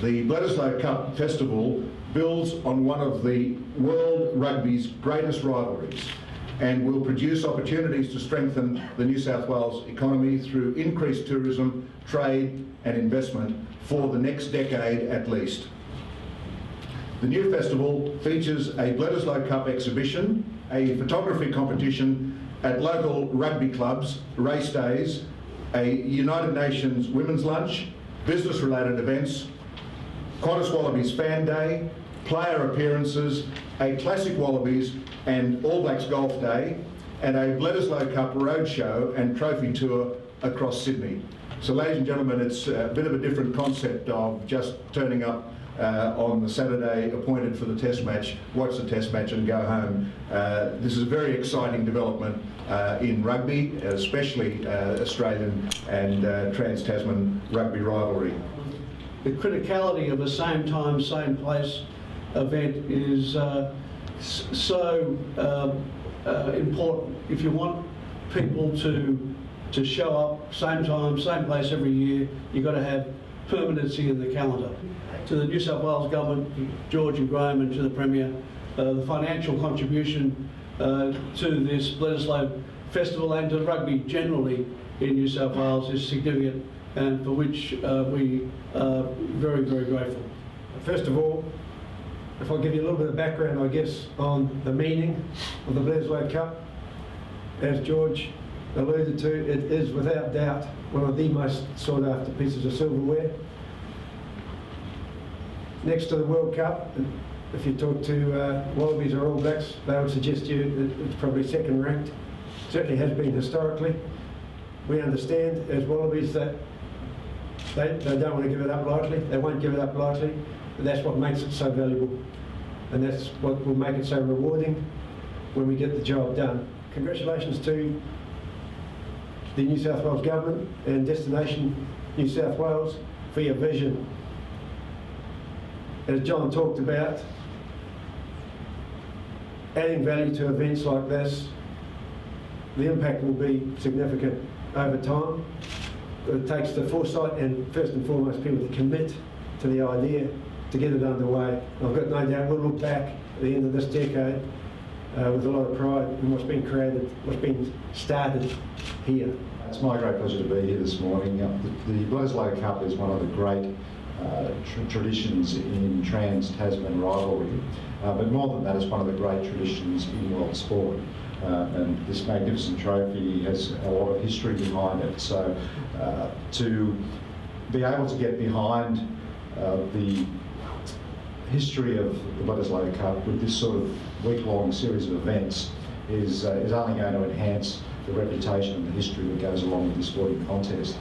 The Bledisloe Cup Festival builds on one of the world rugby's greatest rivalries and will produce opportunities to strengthen the New South Wales economy through increased tourism, trade and investment for the next decade at least. The new festival features a Bledisloe Cup exhibition, a photography competition at local rugby clubs, race days, a United Nations women's lunch, business-related events, Qantas Wallabies Fan Day, player appearances, a Classic Wallabies and All Blacks Golf Day, and a Bledisloe Cup roadshow and trophy tour across Sydney. So ladies and gentlemen, it's a bit of a different concept of just turning up on the Saturday appointed for the test match, watch the test match and go home. This is a very exciting development in rugby, especially Australian and trans-Tasman rugby rivalry. The criticality of a same time, same place event is so important. If you want people to show up same time, same place every year, you've got to have permanency in the calendar. To the New South Wales Government, George and Graham, and to the Premier, the financial contribution to this Bledisloe Festival and to rugby generally in New South Wales is significant, and for which we are very, very grateful. First of all, if I give you a little bit of background, I guess, on the meaning of the Bledisloe Cup, as George alluded to, it is without doubt one of the most sought after pieces of silverware. Next to the World Cup, if you talk to Wallabies or All Blacks, they would suggest to you that it's probably second ranked. Certainly has been historically. We understand as Wallabies that they don't want to give it up lightly, they won't give it up lightly, but that's what makes it so valuable, and that's what will make it so rewarding when we get the job done. Congratulations to the New South Wales Government and Destination New South Wales for your vision. As John talked about, adding value to events like this, the impact will be significant over time. It takes the foresight and first and foremost people to commit to the idea to get it underway. I've got no doubt we'll look back at the end of this decade with a lot of pride in what's been created, what's been started here. It's my great pleasure to be here this morning. The Bledisloe Cup is one of the great traditions in trans-Tasman rivalry, but more than that, it's one of the great traditions in world sport. And this magnificent trophy has a lot of history behind it. So to be able to get behind the history of the Bledisloe Cup with this sort of week-long series of events is only going to enhance the reputation and the history that goes along with this sporting contest.